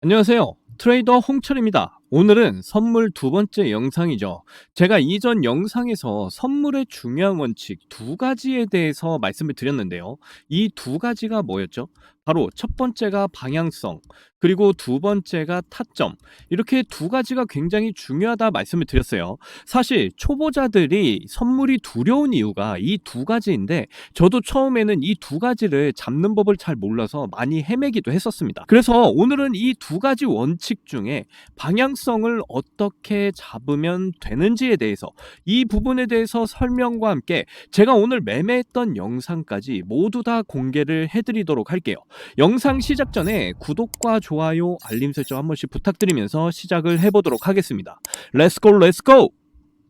안녕하세요. 트레이더 홍철입니다. 오늘은 선물 두 번째 영상이죠. 제가 이전 영상에서 선물의 중요한 원칙 두 가지에 대해서 말씀을 드렸는데요. 이 두 가지가 뭐였죠? 바로 첫 번째가 방향성, 그리고 두 번째가 타점. 이렇게 두 가지가 굉장히 중요하다 말씀을 드렸어요. 사실 초보자들이 선물이 두려운 이유가 이 두 가지인데, 저도 처음에는 이 두 가지를 잡는 법을 잘 몰라서 많이 헤매기도 했었습니다. 그래서 오늘은 이 두 가지 원칙 중에 방향성을 어떻게 잡으면 되는지에 대해서, 이 부분에 대해서 설명과 함께 제가 오늘 매매했던 영상까지 모두 다 공개를 해드리도록 할게요. 영상 시작 전에 구독과 좋아요, 알림 설정 한 번씩 부탁드리면서 시작을 해보도록 하겠습니다. 렛츠고 렛츠고!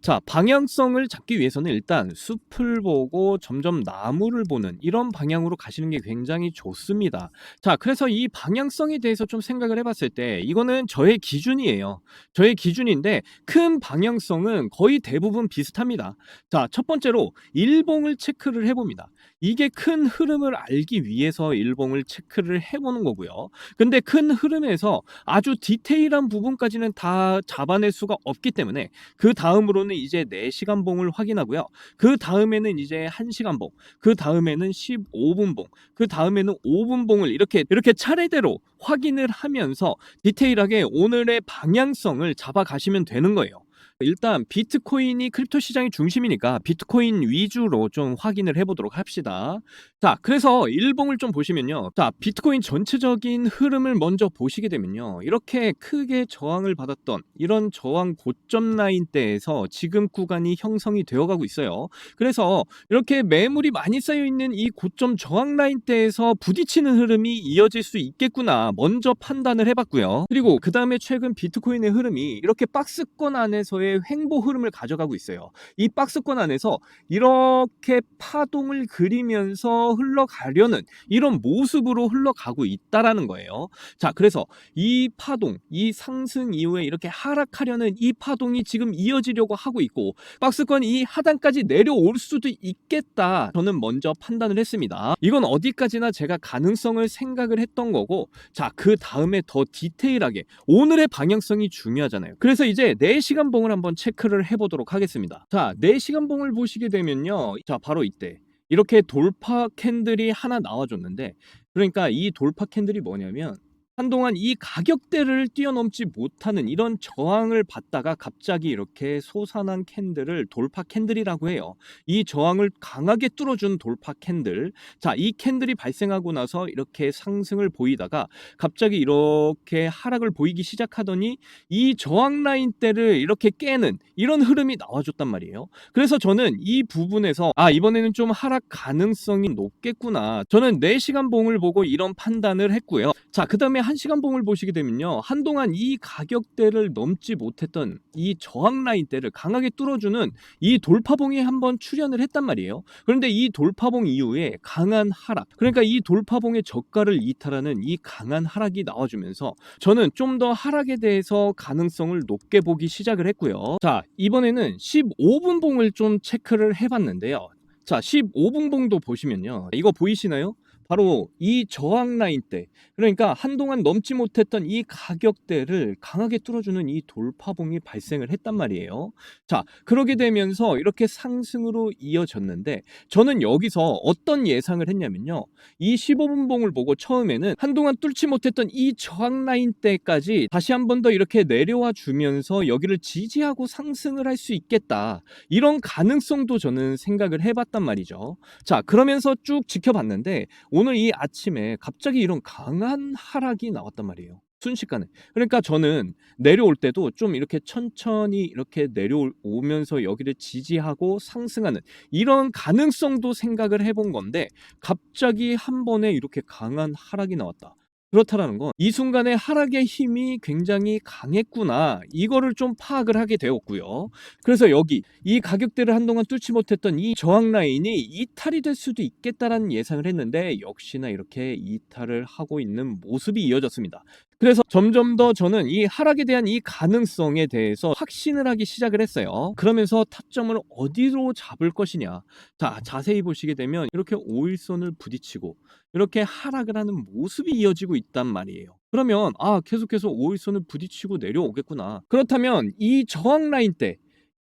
자, 방향성을 잡기 위해서는 일단 숲을 보고 점점 나무를 보는 이런 방향으로 가시는 게 굉장히 좋습니다. 자, 그래서 이 방향성에 대해서 좀 생각을 해봤을 때 이거는 저의 기준이에요. 저의 기준인데 큰 방향성은 거의 대부분 비슷합니다. 자, 첫 번째로 일봉을 체크를 해봅니다. 이게 큰 흐름을 알기 위해서 일봉을 체크를 해보는 거고요. 근데 큰 흐름에서 아주 디테일한 부분까지는 다 잡아낼 수가 없기 때문에 그 다음으로는 이제 4시간 봉을 확인하고요. 그 다음에는 이제 1시간 봉, 그 다음에는 15분 봉, 그 다음에는 5분 봉을 이렇게 차례대로 확인을 하면서 디테일하게 오늘의 방향성을 잡아가시면 되는 거예요. 일단 비트코인이 크립토 시장의 중심이니까 비트코인 위주로 좀 확인을 해보도록 합시다. 자, 그래서 일봉을 좀 보시면요. 자, 비트코인 전체적인 흐름을 먼저 보시게 되면요. 이렇게 크게 저항을 받았던 이런 저항 고점 라인대에서 지금 구간이 형성이 되어가고 있어요. 그래서 이렇게 매물이 많이 쌓여 있는 이 고점 저항 라인대에서 부딪히는 흐름이 이어질 수 있겠구나 먼저 판단을 해봤고요. 그리고 그 다음에 최근 비트코인의 흐름이 이렇게 박스권 안에서의 횡보 흐름을 가져가고 있어요. 이 박스권 안에서 이렇게 파동을 그리면서 흘러가려는 이런 모습으로 흘러가고 있다라는 거예요. 자, 그래서 이 파동, 이 상승 이후에 이렇게 하락하려는 이 파동이 지금 이어지려고 하고 있고 박스권 이 하단까지 내려올 수도 있겠다. 저는 먼저 판단을 했습니다. 이건 어디까지나 제가 가능성을 생각을 했던 거고, 자, 그 다음에 더 디테일하게 오늘의 방향성이 중요하잖아요. 그래서 이제 4시간 봉을 한번 체크를 해보도록 하겠습니다. 자, 4시간 봉을 보시게 되면요. 자, 바로 이때 이렇게 돌파 캔들이 하나 나와줬는데, 그러니까 이 돌파 캔들이 뭐냐면 한동안 이 가격대를 뛰어넘지 못하는 이런 저항을 받다가 갑자기 이렇게 솟아난 캔들을 돌파 캔들이라고 해요. 이 저항을 강하게 뚫어준 돌파 캔들. 자, 이 캔들이 발생하고 나서 이렇게 상승을 보이다가 갑자기 이렇게 하락을 보이기 시작하더니 이 저항 라인대를 이렇게 깨는 이런 흐름이 나와줬단 말이에요. 그래서 저는 이 부분에서 이번에는 좀 하락 가능성이 높겠구나. 저는 4시간 봉을 보고 이런 판단을 했고요. 자, 그 다음에 1시간 봉을 보시게 되면요. 한동안 이 가격대를 넘지 못했던 이 저항 라인대를 강하게 뚫어주는 이 돌파봉이 한번 출현을 했단 말이에요. 그런데 이 돌파봉 이후에 강한 하락, 그러니까 이 돌파봉의 저가를 이탈하는 이 강한 하락이 나와주면서 저는 좀 더 하락에 대해서 가능성을 높게 보기 시작을 했고요. 자, 이번에는 15분 봉을 좀 체크를 해봤는데요. 자, 15분 봉도 보시면요. 이거 보이시나요? 바로 이 저항 라인대, 그러니까 한동안 넘지 못했던 이 가격대를 강하게 뚫어주는 이 돌파봉이 발생을 했단 말이에요. 자, 그러게 되면서 이렇게 상승으로 이어졌는데 저는 여기서 어떤 예상을 했냐면요. 이 15분 봉을 보고 처음에는 한동안 뚫지 못했던 이 저항 라인대까지 다시 한 번 더 이렇게 내려와 주면서 여기를 지지하고 상승을 할 수 있겠다. 이런 가능성도 저는 생각을 해봤단 말이죠. 자, 그러면서 쭉 지켜봤는데 오늘 이 아침에 갑자기 이런 강한 하락이 나왔단 말이에요. 순식간에. 그러니까 저는 내려올 때도 좀 이렇게 천천히 이렇게 내려오면서 여기를 지지하고 상승하는 이런 가능성도 생각을 해본 건데 갑자기 한 번에 이렇게 강한 하락이 나왔다. 그렇다라는 건 이 순간에 하락의 힘이 굉장히 강했구나. 이거를 좀 파악을 하게 되었고요. 그래서 여기 이 가격대를 한동안 뚫지 못했던 이 저항 라인이 이탈이 될 수도 있겠다라는 예상을 했는데 역시나 이렇게 이탈을 하고 있는 모습이 이어졌습니다. 그래서 점점 더 저는 이 하락에 대한 이 가능성에 대해서 확신을 하기 시작을 했어요. 그러면서 타점을 어디로 잡을 것이냐. 자, 자세히 보시게 되면 이렇게 5일선을 부딪히고 이렇게 하락을 하는 모습이 이어지고 있단 말이에요. 그러면 '아 계속해서 5 일선을 부딪히고 내려오겠구나.' 그렇다면 이 저항 라인 때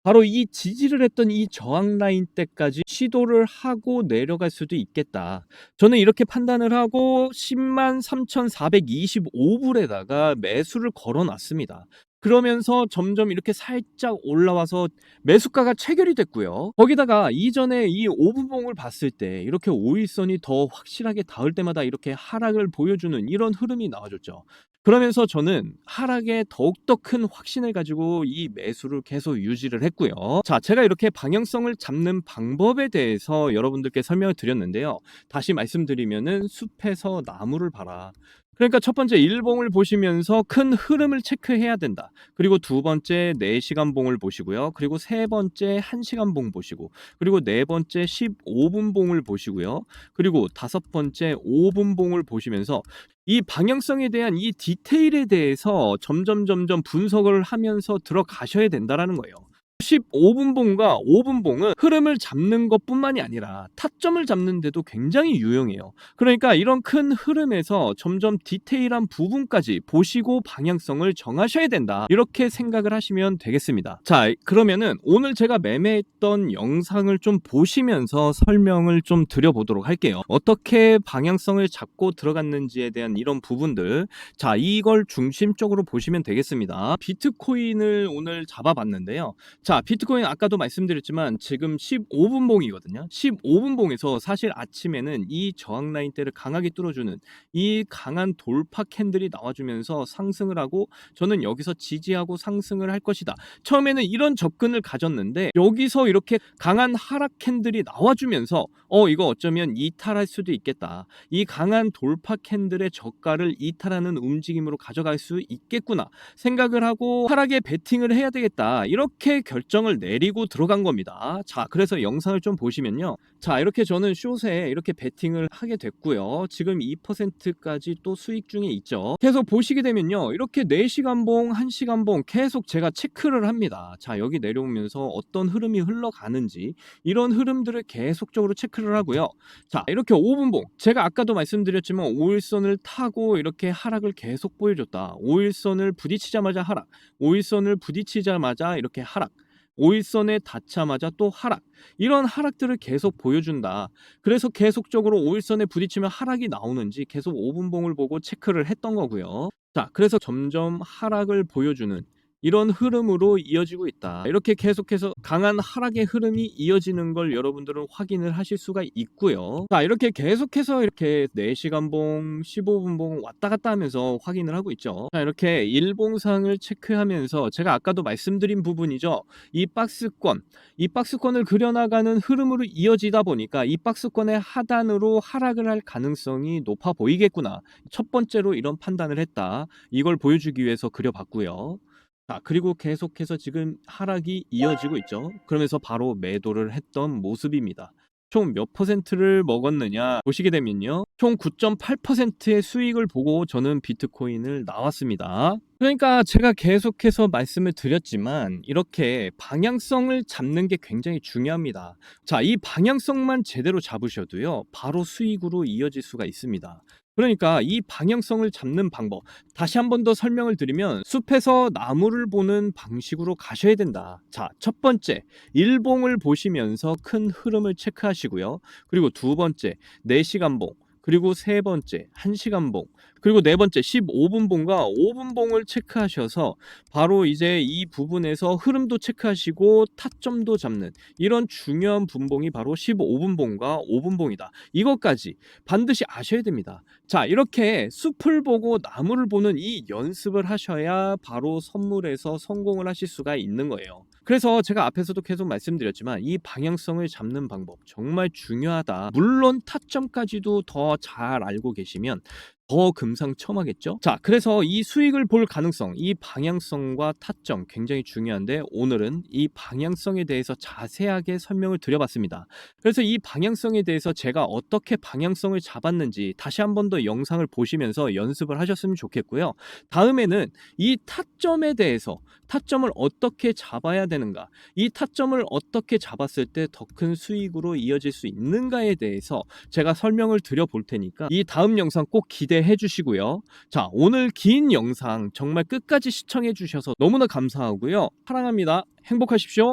바로 이 지지를 했던 이 저항 라인 때까지 시도를 하고 내려갈 수도 있겠다. 저는 이렇게 판단을 하고 103,425 불에다가 매수를 걸어 놨습니다. 그러면서 점점 이렇게 살짝 올라와서 매수가가 체결이 됐고요. 거기다가 이전에 이 5 분봉을 봤을 때 이렇게 5 일선이 더 확실하게 닿을 때마다 이렇게 하락을 보여주는 이런 흐름이 나와줬죠. 그러면서 저는 하락에 더욱더 큰 확신을 가지고 이 매수를 계속 유지를 했고요. 자, 제가 이렇게 방향성을 잡는 방법에 대해서 여러분들께 설명을 드렸는데요. 다시 말씀드리면은 숲에서 나무를 봐라. 그러니까 첫 번째 일봉을 보시면서 큰 흐름을 체크해야 된다. 그리고 두 번째 4시간 봉을 보시고요. 그리고 세 번째 1시간 봉 보시고, 그리고 네 번째 15분 봉을 보시고요. 그리고 다섯 번째 5분 봉을 보시면서 이 방향성에 대한 이 디테일에 대해서 점점 분석을 하면서 들어가셔야 된다라는 거예요. 15분 봉과 5분 봉은 흐름을 잡는 것뿐만이 아니라 타점을 잡는 데도 굉장히 유용해요. 그러니까 이런 큰 흐름에서 점점 디테일한 부분까지 보시고 방향성을 정하셔야 된다. 이렇게 생각을 하시면 되겠습니다. 자, 그러면은 오늘 제가 매매했던 영상을 좀 보시면서 설명을 좀 드려보도록 할게요. 어떻게 방향성을 잡고 들어갔는지에 대한 이런 부분들, 자, 이걸 중심적으로 보시면 되겠습니다. 비트코인을 오늘 잡아봤는데요. 자, 비트코인 아까도 말씀드렸지만 지금 15분 봉이거든요. 15분 봉에서 사실 아침에는 이 저항 라인대를 강하게 뚫어주는 이 강한 돌파 캔들이 나와주면서 상승을 하고, 저는 여기서 지지하고 상승을 할 것이다. 처음에는 이런 접근을 가졌는데 여기서 이렇게 강한 하락 캔들이 나와주면서 이거 어쩌면 이탈할 수도 있겠다. 이 강한 돌파 캔들의 저가를 이탈하는 움직임으로 가져갈 수 있겠구나 생각을 하고 하락에 베팅을 해야 되겠다. 이렇게 결정을 내리고 들어간 겁니다. 자, 그래서 영상을 좀 보시면요. 자, 이렇게 저는 숏에 이렇게 베팅을 하게 됐고요. 지금 2%까지 또 수익 중에 있죠. 계속 보시게 되면요. 이렇게 4시간 봉, 1시간 봉 계속 제가 체크를 합니다. 자, 여기 내려오면서 어떤 흐름이 흘러가는지 이런 흐름들을 계속적으로 체크를 하고요. 자, 이렇게 5분 봉. 제가 아까도 말씀드렸지만 5일선을 타고 이렇게 하락을 계속 보여줬다. 5일선을 부딪히자마자 하락. 5일선을 부딪히자마자 이렇게 하락. 5일선에 닿자마자 또 하락. 이런 하락들을 계속 보여준다. 그래서 계속적으로 5일선에 부딪히면 하락이 나오는지 계속 5분봉을 보고 체크를 했던 거고요. 자, 그래서 점점 하락을 보여주는 이런 흐름으로 이어지고 있다. 이렇게 계속해서 강한 하락의 흐름이 이어지는 걸 여러분들은 확인을 하실 수가 있고요. 자, 이렇게 계속해서 이렇게 4시간 봉, 15분 봉 왔다 갔다 하면서 확인을 하고 있죠. 자, 이렇게 일봉상을 체크하면서 제가 아까도 말씀드린 부분이죠. 이 박스권을 그려나가는 흐름으로 이어지다 보니까 이 박스권의 하단으로 하락을 할 가능성이 높아 보이겠구나. 첫 번째로 이런 판단을 했다. 이걸 보여주기 위해서 그려봤고요. 자, 그리고 계속해서 지금 하락이 이어지고 있죠. 그러면서 바로 매도를 했던 모습입니다. 총 몇 퍼센트를 먹었느냐 보시게 되면요. 총 9.8%의 수익을 보고 저는 비트코인을 나왔습니다. 그러니까 제가 계속해서 말씀을 드렸지만 이렇게 방향성을 잡는 게 굉장히 중요합니다. 자, 이 방향성만 제대로 잡으셔도요. 바로 수익으로 이어질 수가 있습니다. 그러니까 이 방향성을 잡는 방법, 다시 한 번 더 설명을 드리면 숲에서 나무를 보는 방식으로 가셔야 된다. 자, 첫 번째, 일봉을 보시면서 큰 흐름을 체크하시고요. 그리고 두 번째, 4시간 봉. 그리고 세 번째, 1시간 봉. 그리고 네 번째, 15분 봉과 5분 봉을 체크하셔서 바로 이제 이 부분에서 흐름도 체크하시고 타점도 잡는 이런 중요한 분봉이 바로 15분 봉과 5분 봉이다. 이것까지 반드시 아셔야 됩니다. 자, 이렇게 숲을 보고 나무를 보는 이 연습을 하셔야 바로 선물에서 성공을 하실 수가 있는 거예요. 그래서 제가 앞에서도 계속 말씀드렸지만 이 방향성을 잡는 방법 정말 중요하다. 물론 타점까지도 더 잘 알고 계시면 더 금상첨화겠죠? 자, 그래서 이 수익을 볼 가능성, 이 방향성과 타점 굉장히 중요한데 오늘은 이 방향성에 대해서 자세하게 설명을 드려봤습니다. 그래서 이 방향성에 대해서 제가 어떻게 방향성을 잡았는지 다시 한 번 더 영상을 보시면서 연습을 하셨으면 좋겠고요. 다음에는 이 타점에 대해서 타점을 어떻게 잡아야 되는가, 이 타점을 어떻게 잡았을 때 더 큰 수익으로 이어질 수 있는가에 대해서 제가 설명을 드려 볼 테니까 이 다음 영상 꼭 기대해 기대해 주시고요. 자, 오늘 긴 영상 정말 끝까지 시청해 주셔서 너무나 감사하고요. 사랑합니다. 행복하십시오.